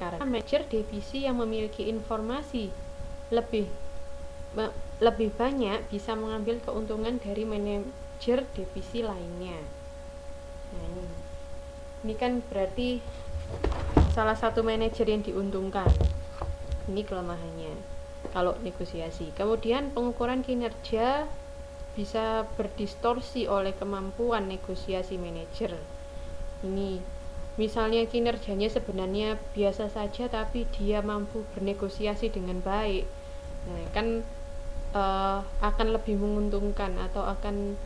karena manajer divisi yang memiliki informasi lebih banyak bisa mengambil keuntungan dari manajer divisi lainnya. Nah, ini kan berarti salah satu manajer yang diuntungkan. Ini kelemahannya kalau negosiasi. Kemudian pengukuran kinerja bisa berdistorsi oleh kemampuan negosiasi manajer. Ini misalnya kinerjanya sebenarnya biasa saja tapi dia mampu bernegosiasi dengan baik. Nah, kan akan lebih menguntungkan atau akan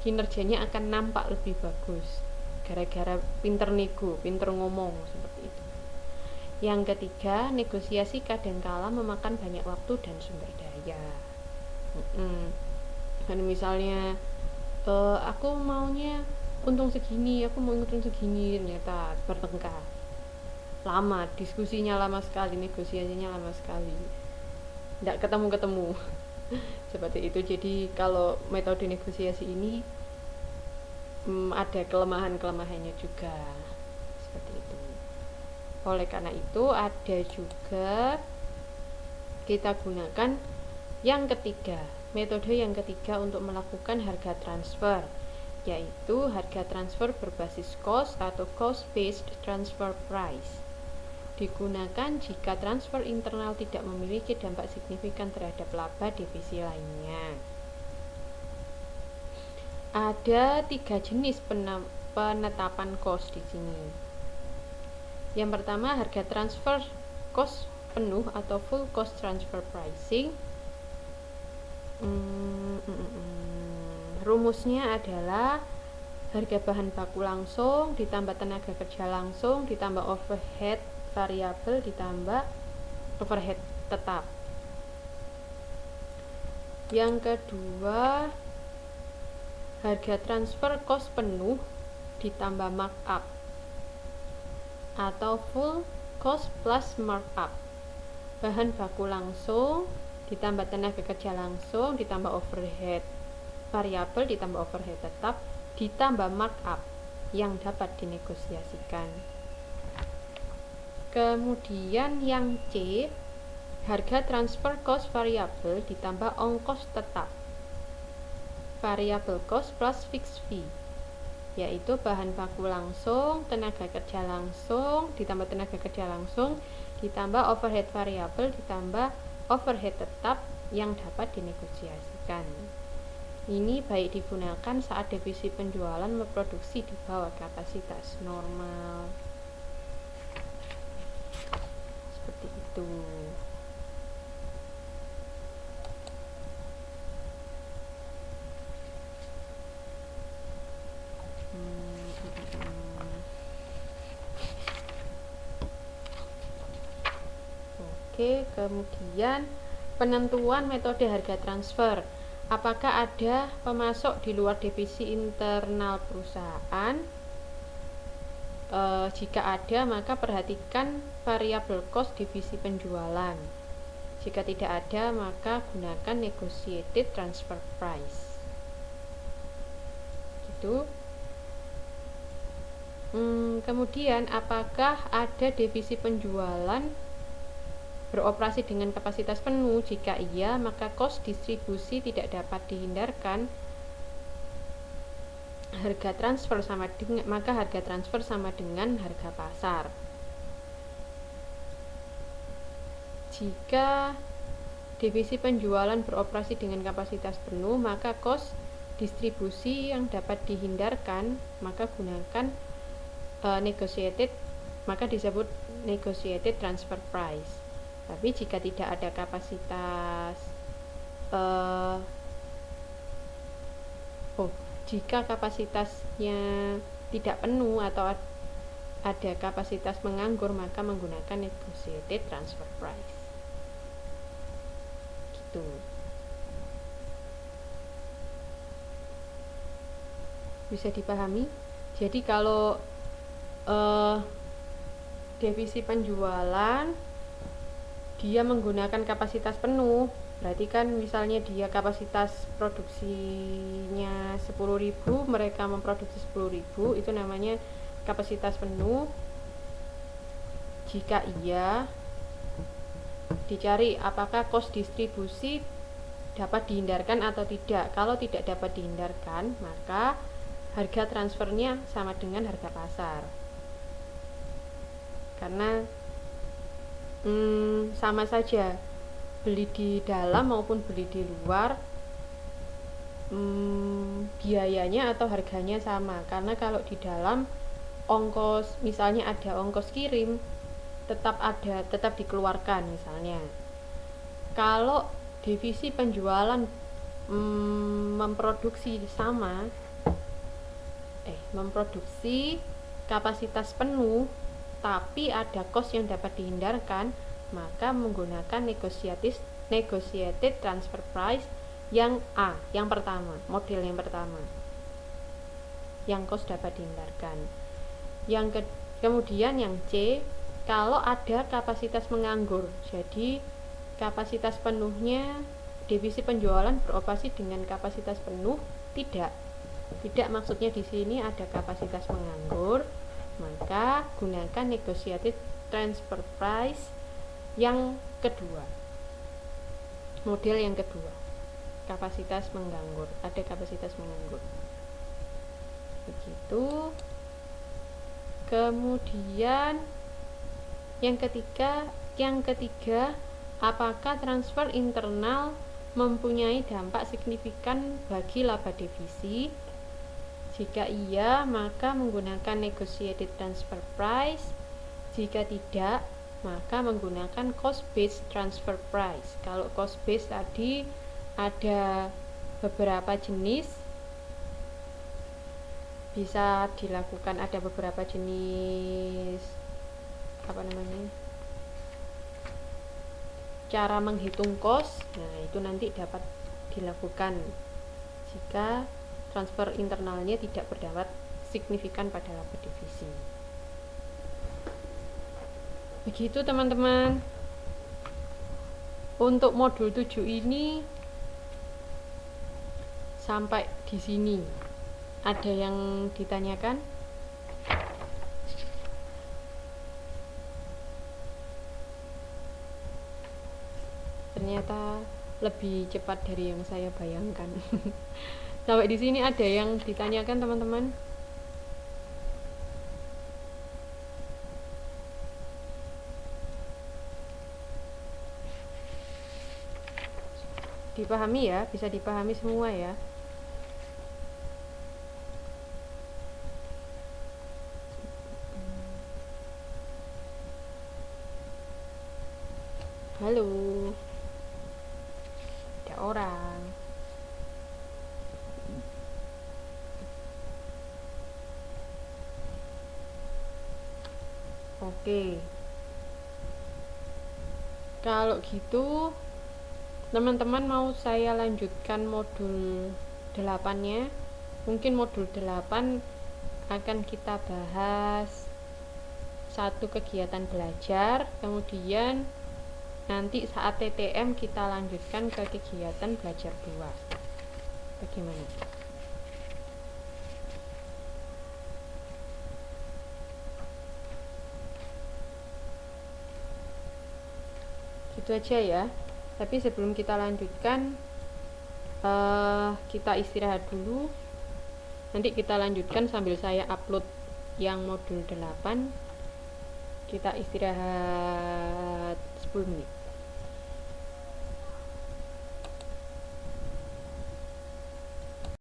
kinerjanya akan nampak lebih bagus gara-gara pinter nego, pinter ngomong seperti itu. Yang ketiga, negosiasi kadangkala memakan banyak waktu dan sumber daya. Dan misalnya aku maunya untung segini, aku mau untung segini, ternyata bertengkar. Lama, diskusinya lama sekali, negosiasinya lama sekali. Tidak ketemu-ketemu. Seperti itu. Jadi kalau metode negosiasi ini ada kelemahan-kelemahannya juga. Seperti itu. Oleh karena itu ada juga kita gunakan yang ketiga, metode yang ketiga untuk melakukan harga transfer, yaitu harga transfer berbasis cost atau cost based transfer price. Digunakan jika transfer internal tidak memiliki dampak signifikan terhadap laba divisi lainnya. Ada 3 jenis penetapan cost di sini. Yang pertama, harga transfer cost penuh atau full cost transfer pricing. Rumusnya adalah harga bahan baku langsung ditambah tenaga kerja langsung ditambah overhead variabel ditambah overhead tetap. Yang kedua, harga transfer cost penuh ditambah markup atau full cost plus markup. Bahan baku langsung ditambah tenaga kerja langsung ditambah overhead variabel ditambah overhead tetap ditambah markup yang dapat dinegosiasikan. Kemudian yang C, harga transfer cost variabel ditambah ongkos tetap. Variable cost plus fixed fee, yaitu bahan baku langsung, tenaga kerja langsung, ditambah tenaga kerja langsung, ditambah overhead variabel, ditambah overhead tetap yang dapat dinegosiasikan. Ini baik digunakan saat divisi penjualan memproduksi di bawah kapasitas normal. Seperti itu. Oke, kemudian penentuan metode harga transfer. Apakah ada pemasok di luar divisi internal perusahaan? Jika ada, maka perhatikan variable cost divisi penjualan. Jika tidak ada, maka gunakan negotiated transfer price. Gitu. Kemudian, apakah ada divisi penjualan beroperasi dengan kapasitas penuh? Jika iya, maka cost distribusi tidak dapat dihindarkan. Harga transfer sama dengan harga pasar. Jika divisi penjualan beroperasi dengan kapasitas penuh, maka cost distribusi yang dapat dihindarkan, maka gunakan maka disebut negotiated transfer price. Tapi jika tidak ada kapasitas jika kapasitasnya tidak penuh atau ada kapasitas menganggur, maka menggunakan negotiated transfer price. Gitu. Bisa dipahami? Jadi kalau divisi penjualan dia menggunakan kapasitas penuh, berarti kan misalnya dia kapasitas produksinya 10.000, mereka memproduksi 10.000, itu namanya kapasitas penuh. Jika iya, dicari apakah kos distribusi dapat dihindarkan atau tidak. Kalau tidak dapat dihindarkan, maka harga transfernya sama dengan harga pasar. Karena sama saja beli di dalam maupun beli di luar, biayanya atau harganya sama. Karena kalau di dalam ongkos, misalnya ada ongkos kirim, tetap dikeluarkan misalnya. Kalau divisi penjualan memproduksi kapasitas penuh tapi ada kos yang dapat dihindarkan, maka menggunakan negotiated transfer price yang A, yang pertama, model yang pertama, yang kos dapat dihindarkan. Kemudian yang C, kalau ada kapasitas menganggur, jadi kapasitas penuhnya divisi penjualan beroperasi dengan kapasitas penuh, tidak maksudnya di sini ada kapasitas menganggur, maka gunakan negotiated transfer price yang kedua, model yang kedua, kapasitas menganggur, ada kapasitas menganggur begitu. Kemudian yang ketiga, apakah transfer internal mempunyai dampak signifikan bagi laba divisi? Jika iya, maka menggunakan negotiated transfer price. Jika tidak, maka menggunakan cost based transfer price. Kalau cost based tadi ada beberapa jenis, bisa dilakukan, ada beberapa jenis cara menghitung kos. Nah, itu nanti dapat dilakukan jika transfer internalnya tidak berdampak signifikan pada laba divisi. Begitu teman-teman. Untuk modul 7 ini sampai di sini. Ada yang ditanyakan? Ternyata lebih cepat dari yang saya bayangkan. Sampai di sini ada yang ditanyakan teman-teman? Dipahami ya? Bisa dipahami semua ya? Halo, ada orang. Oke, kalau gitu teman-teman mau saya lanjutkan modul 8-nya. Mungkin modul 8 akan kita bahas satu kegiatan belajar, kemudian nanti saat TTM kita lanjutkan ke kegiatan belajar 2. Bagaimana? Gitu aja ya. Tapi sebelum kita lanjutkan, kita istirahat dulu. Nanti kita lanjutkan sambil saya upload yang modul 8. Kita istirahat 10 menit.